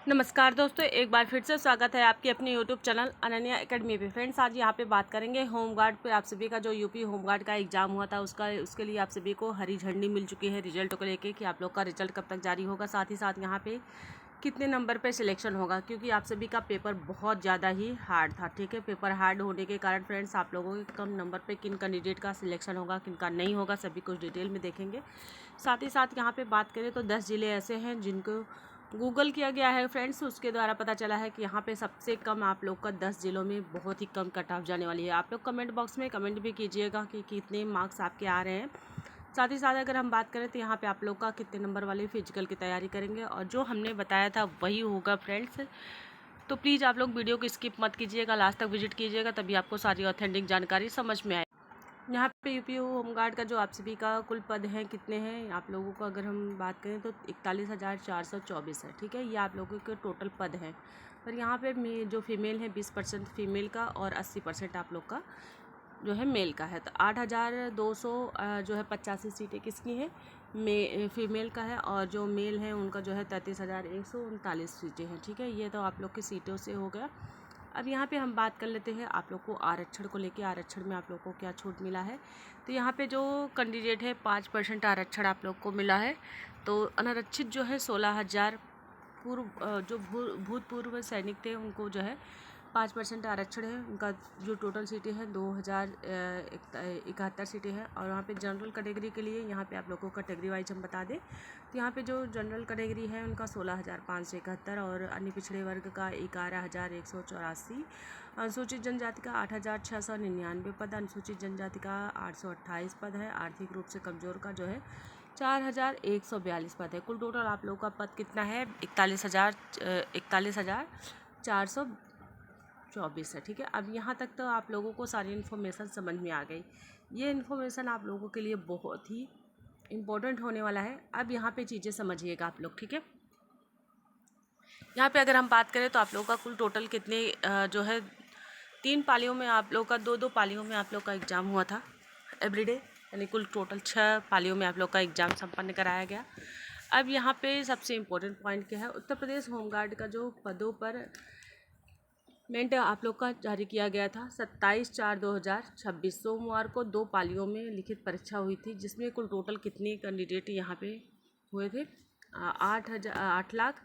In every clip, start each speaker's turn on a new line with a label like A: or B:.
A: नमस्कार दोस्तों, एक बार फिर से स्वागत है आपके अपने यूट्यूब चैनल अनन्या एकेडमी पे। फ्रेंड्स, आज यहाँ पे बात करेंगे होमगार्ड पे। आप सभी का जो यूपी होमगार्ड का एग्ज़ाम हुआ था उसके लिए आप सभी को हरी झंडी मिल चुकी है रिजल्ट को लेके कि आप लोग का रिजल्ट कब तक जारी होगा, साथ ही साथ यहाँ पे कितने नंबर पे सिलेक्शन होगा, क्योंकि आप सभी का पेपर बहुत ज़्यादा ही हार्ड था। ठीक है, पेपर हार्ड होने के कारण फ्रेंड्स आप लोगों के कम नंबर पे किन कैंडिडेट का सिलेक्शन होगा, किन का नहीं होगा, सभी कुछ डिटेल में देखेंगे। साथ ही साथ यहाँ पे बात करें तो 10 ज़िले ऐसे हैं जिनको गूगल किया गया है फ्रेंड्स, उसके द्वारा पता चला है कि यहाँ पे सबसे कम आप लोग का 10 ज़िलों में बहुत ही कम कट ऑफ जाने वाली है। आप लोग कमेंट बॉक्स में कमेंट भी कीजिएगा कि कितने मार्क्स आपके आ रहे हैं। साथ ही साथ अगर हम बात करें तो यहाँ पे आप लोग का कितने नंबर वाले फिजिकल की तैयारी करेंगे, और जो हमने बताया था वही होगा फ्रेंड्स। तो प्लीज़ आप लोग वीडियो को स्किप मत कीजिएगा, लास्ट तक विजिट कीजिएगा, तभी आपको सारी ऑथेंटिक जानकारी समझ में आए। यहाँ पे यूपी होमगार्ड का जो आप सभी का कुल पद हैं कितने हैं आप लोगों को, अगर हम बात करें तो 41,424 है। ठीक है, ये आप लोगों के टोटल पद हैं। पर यहाँ पे जो फीमेल है 20% फीमेल का और 80% आप लोग का जो है मेल का है। तो 8,200 जो है 85 सीटें किसकी हैं, फीमेल का है, और जो मेल है उनका जो है 33,139 सीटें हैं। ठीक है, ये तो आप लोग की सीटों से हो गया। अब यहाँ पे हम बात कर लेते हैं आप लोग को आरक्षण को लेके। आरक्षण में आप लोग को क्या छूट मिला है, तो यहाँ पे जो कैंडिडेट है 5% आरक्षण आप लोग को मिला है। तो अनारक्षित जो है 16,000 जो भूतपूर्व सैनिक थे उनको जो है 5% आरक्षण है। उनका जो टोटल सीटें हैं 2,071 सीटें हैं। और वहाँ पे जनरल कैटेगरी के लिए यहाँ पे आप लोगों को कैटेगरी वाइज हम बता दें तो यहाँ पे जो जनरल कैटेगरी है उनका 16,571, और अन्य पिछड़े वर्ग का 11,184, अनुसूचित जनजाति का 8,699 पद, अनुसूचित जनजाति का 828 पद है, आर्थिक रूप से कमज़ोर का जो है 4,142 पद है। कुल टोटल आप लोगों का पद कितना है, 41,424 है। ठीक है, अब यहाँ तक तो आप लोगों को सारी इन्फॉर्मेशन समझ में आ गई। ये इन्फॉर्मेशन आप लोगों के लिए बहुत ही इम्पोर्टेंट होने वाला है। अब यहाँ पे चीज़ें समझिएगा आप लोग। ठीक है, यहाँ पे अगर हम बात करें तो आप लोगों का कुल टोटल कितने जो है 3 पालियों में आप लोग का 2-2 पालियों में आप लोग का एग्ज़ाम हुआ था एवरीडे, यानी कुल टोटल 6 पालियों में आप लोग का एग्ज़ाम संपन्न कराया गया। अब यहाँ पे सबसे इम्पोर्टेंट पॉइंट क्या है, उत्तर प्रदेश होमगार्ड का जो पदों पर मेंट आप लोग का जारी किया गया था 27/4/2026 सोमवार को 2 पालियों में लिखित परीक्षा हुई थी, जिसमें कुल टोटल कितने कैंडिडेट यहाँ पे हुए थे, 8 लाख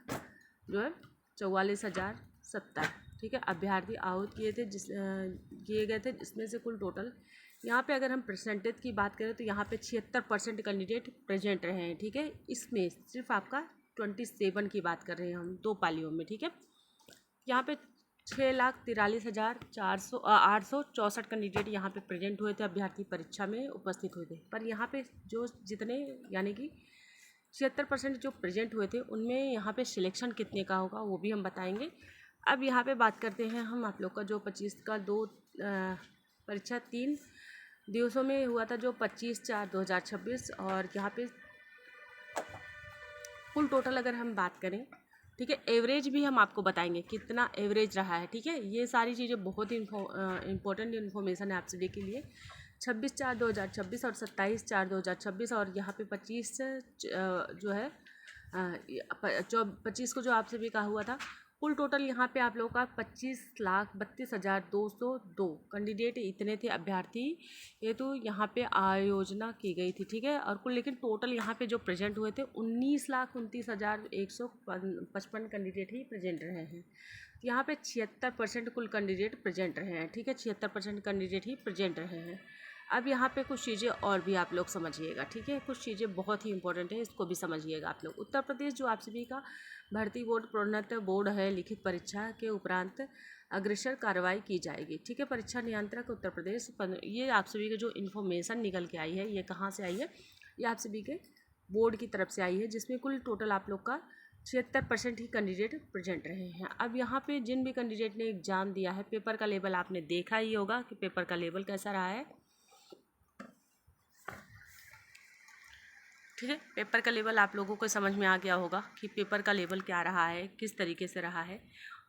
A: जो है 44,070। ठीक है, अभ्यर्थी आहूत किए गए थे, जिसमें से कुल टोटल यहाँ पे अगर हम परसेंटेज की बात करें तो यहाँ पे 76% कैंडिडेट प्रेजेंट रहे हैं। ठीक है, इसमें सिर्फ आपका 27 की बात कर रहे हैं हम 2 पालियों में। ठीक है, यहाँ पे 6,43,864 कैंडिडेट यहाँ पे प्रेजेंट हुए थे, अभ्यर्थी परीक्षा में उपस्थित हुए थे। पर यहाँ पे जो जितने यानी कि 76% जो प्रेजेंट हुए थे उनमें यहाँ पे सिलेक्शन कितने का होगा वो भी हम बताएंगे। अब यहाँ पे बात करते हैं हम आप लोग का जो 25 का परीक्षा 3 दिवसों में हुआ था, जो 25/4/2026, और यहाँ पे कुल टोटल अगर हम बात करें, ठीक है, एवरेज भी हम आपको बताएंगे कितना एवरेज रहा है। ठीक है, ये सारी चीज़ें बहुत ही इंपॉर्टेंट इन्फॉर्मेशन है आप सभी के लिए। 26/4/2026 और 27/4/2026, और यहाँ पे 25 जो है 25 को जो आप सभी का हुआ था। कुल टोटल यहाँ पे आप लोगों का 25,32,202 कैंडिडेट इतने थे अभ्यर्थी, ये तो यहाँ पे आयोजना की गई थी। ठीक है, और कुल लेकिन टोटल यहाँ पे जो प्रेजेंट हुए थे 19,29,155 कैंडिडेट ही प्रेजेंट रहे हैं। यहाँ पे 76% कुल कैंडिडेट प्रेजेंट रहे हैं। ठीक है, 76% कैंडिडेट ही प्रेजेंट रहे हैं। अब यहाँ पे कुछ चीज़ें और भी आप लोग समझिएगा। ठीक है, कुछ चीज़ें बहुत ही इंपॉर्टेंट है, इसको भी समझिएगा आप लोग। उत्तर प्रदेश जो आप सभी का भर्ती बोर्ड प्रोन्नत बोर्ड है, लिखित परीक्षा के उपरांत अग्रसर कार्रवाई की जाएगी। ठीक है, परीक्षा नियंत्रक उत्तर प्रदेश, ये आप सभी के जो इन्फॉर्मेशन निकल के आई है ये कहाँ से आई है, ये आप सभी के बोर्ड की तरफ से आई है, जिसमें कुल टोटल आप लोग का 76% ही कैंडिडेट प्रेजेंट रहे हैं। अब यहाँ पे जिन भी कैंडिडेट ने एग्ज़ाम दिया है, पेपर का लेवल आपने देखा ही होगा कि पेपर का लेवल कैसा रहा है। ठीक है, पेपर का लेवल आप लोगों को समझ में आ गया होगा कि पेपर का लेवल क्या रहा है, किस तरीके से रहा है।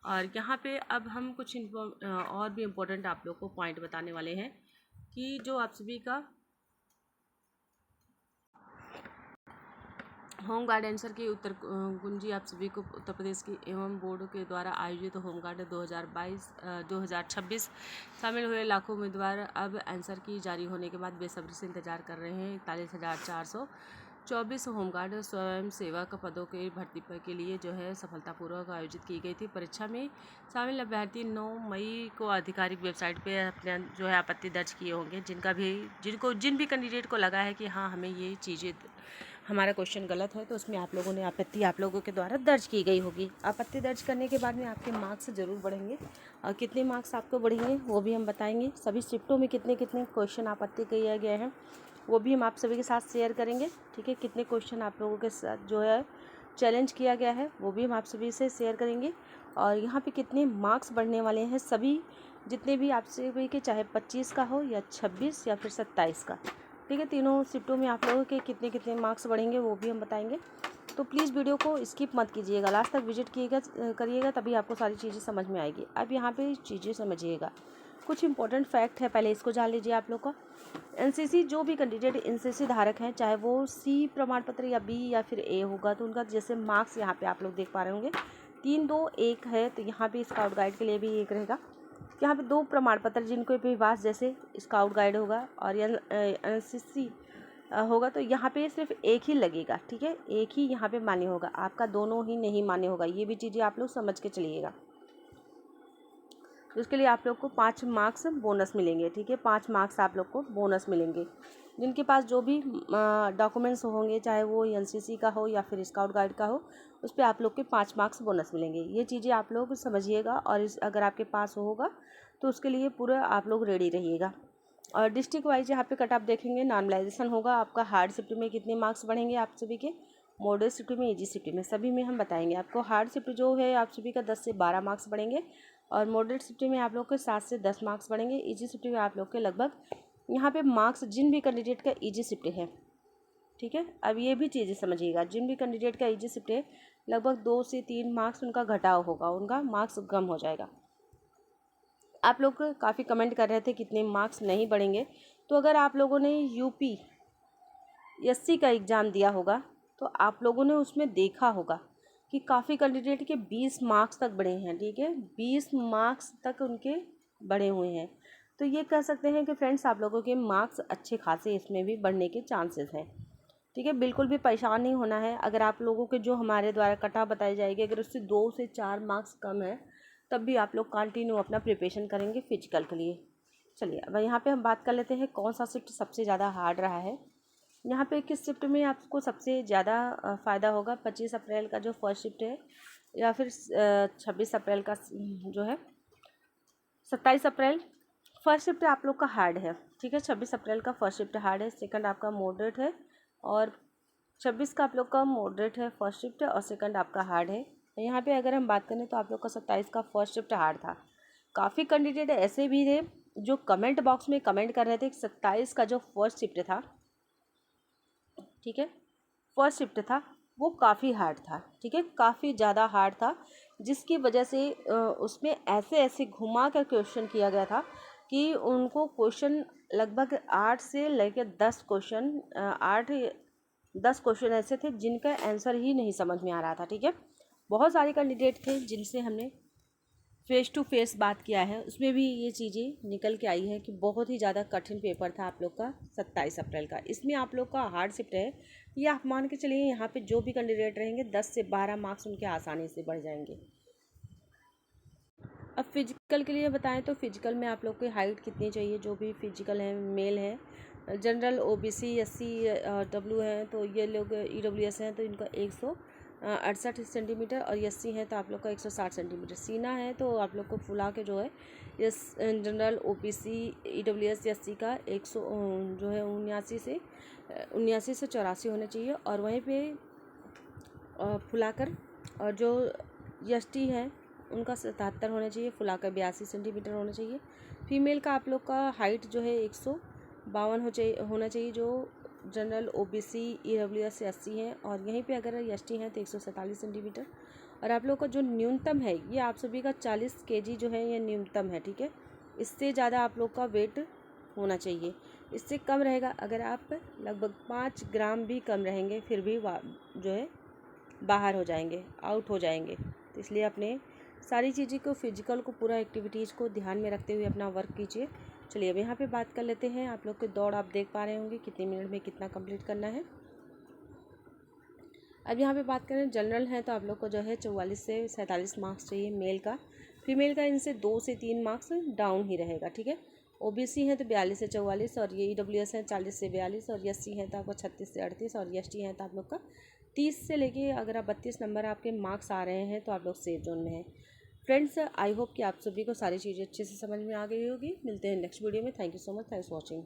A: और यहाँ पे अब हम कुछ और भी इम्पोर्टेंट आप लोग को पॉइंट बताने वाले हैं कि जो आप सभी का होमगार्ड आंसर की उत्तर कुंजी आप सभी को उत्तर प्रदेश की एवं बोर्ड के द्वारा आयोजित होमगार्ड 2026 शामिल हुए लाखों उम्मीदवार अब आंसर की जारी होने के बाद बेसब्री से इंतजार कर रहे हैं। 41,424 होमगार्ड स्वयं सेवक पदों के भर्ती के लिए जो है सफलतापूर्वक आयोजित की गई थी। परीक्षा में शामिल अभ्यर्थी 9 मई को आधिकारिक वेबसाइट पे अपने जो है आपत्ति दर्ज किए होंगे। जिन भी कैंडिडेट को लगा है कि हाँ हमें ये चीज़ें हमारा क्वेश्चन गलत है तो उसमें आप लोगों ने आपत्ति आप लोगों के द्वारा दर्ज की गई होगी। आपत्ति दर्ज करने के बाद में आपके मार्क्स ज़रूर बढ़ेंगे और कितने मार्क्स आपको बढ़ेंगे वो भी हम बताएंगे। सभी शिफ्टों में कितने कितने क्वेश्चन आपत्ति किए गए हैं वो भी हम आप सभी के साथ शेयर करेंगे। ठीक है, कितने क्वेश्चन आप लोगों के साथ जो है चैलेंज किया गया है वो भी हम आप सभी से शेयर करेंगे। और यहाँ पे कितने मार्क्स बढ़ने वाले हैं सभी जितने भी आप सभी के, चाहे 25 का हो या 26 या फिर 27 का। ठीक है, तीनों शिफ्टों में आप लोगों के कितने कितने मार्क्स बढ़ेंगे वो भी हम बताएंगे। तो प्लीज़ वीडियो को स्किप मत कीजिएगा, लास्ट तक विजिट करिएगा तभी आपको सारी चीज़ें समझ में आएगी। अब यहाँ पे चीज़ें समझिएगा, कुछ इंपॉर्टेंट फैक्ट है, पहले इसको जान लीजिए आप लोग का। एनसीसी जो भी कैंडिडेट एनसीसी धारक हैं, चाहे वो सी प्रमाण पत्र या बी या फिर ए होगा, तो उनका जैसे मार्क्स यहाँ पे आप लोग देख पा रहे होंगे 3, 2, 1 है। तो यहाँ पे स्काउट गाइड के लिए भी 1 रहेगा। यहाँ पे 2 प्रमाण पत्र जिनको भी पास जैसे स्काउट गाइड होगा और एनसीसी होगा तो यहाँ पे सिर्फ 1 ही लगेगा। ठीक है, 1 ही यहाँ पे मान्य होगा, आपका दोनों ही नहीं मान्य होगा। ये भी चीज़ें आप लोग समझ के चलिएगा। तो उसके लिए आप लोग को 5 मार्क्स बोनस मिलेंगे। ठीक है, 5 मार्क्स आप लोग को बोनस मिलेंगे। जिनके पास जो भी डॉक्यूमेंट्स होंगे, चाहे वो एनसीसी का हो या फिर स्काउट गाइड का हो, उस पर आप लोग के 5 मार्क्स बोनस मिलेंगे। ये चीज़ें आप लोग समझिएगा और अगर आपके पास होगा तो उसके लिए पूरा आप लोग रेडी रहिएगा। और डिस्ट्रिक्ट वाइज यहाँ पे कट ऑफ देखेंगे, नॉर्मलाइजेशन होगा आपका। हार्ड शिफ्ट में कितने मार्क्स बढ़ेंगे आप सभी के, मॉडरेट शिफ्ट में, इजी शिफ्ट में, सभी में हम बताएंगे आपको। हार्ड शिफ्ट जो है आप सभी का 10 से 12 मार्क्स बढ़ेंगे और मॉडरेट शिफ्ट में आप लोग के 7 से 10 मार्क्स बढ़ेंगे। इजी शिफ्ट में आप लोग के लगभग यहाँ पे मार्क्स, जिन भी कैंडिडेट का इजी शिफ्ट है, ठीक है, अब ये भी चीज़ें समझिएगा, जिन भी कैंडिडेट का इजी शिफ्ट है लगभग 2 से 3 मार्क्स उनका घटाव होगा, उनका मार्क्स कम हो जाएगा। आप लोग काफ़ी कमेंट कर रहे थे कितने मार्क्स नहीं बढ़ेंगे, तो अगर आप लोगों ने यूपीएससी का एग्ज़ाम दिया होगा तो आप लोगों ने उसमें देखा होगा कि काफ़ी कैंडिडेट के 20 मार्क्स तक बढ़े हैं। ठीक है, 20 मार्क्स तक उनके बढ़े हुए हैं। तो ये कह सकते हैं कि फ्रेंड्स आप लोगों के मार्क्स अच्छे खासे इसमें भी बढ़ने के चांसेस हैं। ठीक है, बिल्कुल भी परेशान नहीं होना है। अगर आप लोगों के जो हमारे द्वारा कटा बताई जाएगी अगर उससे 2 से 4 मार्क्स कम है तब भी आप लोग कंटिन्यू अपना प्रिपरेशन करेंगे फिजिकल के लिए। चलिए अब यहाँ पे हम बात कर लेते हैं कौन सा शिफ्ट सबसे ज़्यादा हार्ड रहा है। यहाँ पे किस शिफ्ट में आपको सबसे ज़्यादा फ़ायदा होगा। 25 अप्रैल का जो फर्स्ट शिफ्ट है या फिर 26 अप्रैल का जो है, 27 अप्रैल फर्स्ट शिफ्ट आप लोग का हार्ड है। ठीक है, 26 अप्रैल का फर्स्ट शिफ्ट हार्ड है, सेकंड आपका मॉडरेट है और 26 का आप लोग का मॉडरेट है फर्स्ट शिफ्ट और सेकंड आपका हार्ड है। यहाँ पे अगर हम बात करें तो आप लोग का 27 का फर्स्ट शिफ्ट हार्ड था। काफ़ी कैंडिडेट ऐसे भी थे जो कमेंट बॉक्स में कमेंट कर रहे थे कि 27 का जो फर्स्ट शिफ्ट था, ठीक है, फर्स्ट शिफ्ट था वो काफ़ी हार्ड था। ठीक है, काफ़ी ज़्यादा हार्ड था, जिसकी वजह से उसमें ऐसे ऐसे घुमा कर क्वेश्चन किया गया था कि उनको क्वेश्चन लगभग 8 से लेकर 10 क्वेश्चन 8-10 क्वेश्चन ऐसे थे जिनका आंसर ही नहीं समझ में आ रहा था। ठीक है, बहुत सारे कैंडिडेट थे जिनसे हमने फेस टू फेस बात किया है, उसमें भी ये चीज़ें निकल के आई है कि बहुत ही ज़्यादा कठिन पेपर था आप लोग का 27 अप्रैल का। इसमें आप लोग का हार्ड शिफ्ट है, ये आप मान के चलिए यहाँ पे जो भी कैंडिडेट रहेंगे 10 से 12 मार्क्स उनके आसानी से बढ़ जाएंगे। अब फिजिकल के लिए बताएं तो फिजिकल में आप लोग की हाइट कितनी चाहिए, जो भी फिजिकल है मेल है, जनरल ओबीसी एससी डब्ल्यू हैं तो ये लोग ईडब्ल्यूएस हैं तो इनका 168 सेंटीमीटर और एससी हैं तो आप लोग का 160 सेंटीमीटर सीना है। तो आप लोग को फुला के जो है ये जनरल ओबीसी ईडब्ल्यूएस एससी का 100 जो है 79 से 84 होना चाहिए और वहीं पे फुलाकर, और जो एसटी है उनका 77 होना चाहिए, फुलाकर 82 सेंटीमीटर होना चाहिए। फीमेल का आप लोग का हाइट जो है 152 होना चाहिए, जो जनरल ओबीसी ईडब्ल्यूएस एससी हैं और यहीं पे अगर एसटी हैं तो 147 सेंटीमीटर। और आप लोग का जो न्यूनतम है ये आप सभी का 40 केजी जो है ये न्यूनतम है। ठीक है, इससे ज़्यादा आप लोग का वेट होना चाहिए। इससे कम रहेगा। अगर आप लगभग 5 ग्राम भी कम रहेंगे फिर भी जो है बाहर हो जाएंगे, आउट हो जाएंगे। तो इसलिए अपने सारी चीज़ें को, फिजिकल को, पूरा एक्टिविटीज़ को ध्यान में रखते हुए अपना वर्क कीजिए। चलिए अब यहाँ पे बात कर लेते हैं। आप लोग के दौड़ आप देख पा रहे होंगे कितने मिनट में कितना कंप्लीट करना है। अब यहाँ पे बात करें जनरल है तो आप लोग को जो है 44 से 47 मार्क्स चाहिए मेल का। फीमेल का इनसे 2 से 3 मार्क्स डाउन ही रहेगा, ठीक है। ओबीसी है तो 42 से 44 और ये ईडब्ल्यूएस है 40 से 42 और एससी है तो आपको 36 से 38 और एसटी है तो आप लोग का 30 से लेके अगर आप 32 नंबर आपके मार्क्स आ रहे हैं तो आप लोग सेफ जोन में हैं। फ्रेंड्स, आई होप कि आप सभी को सारी चीज़ें अच्छे से समझ में आ गई होगी। मिलते हैं नेक्स्ट वीडियो में। Thank you so much. Thanks for watching.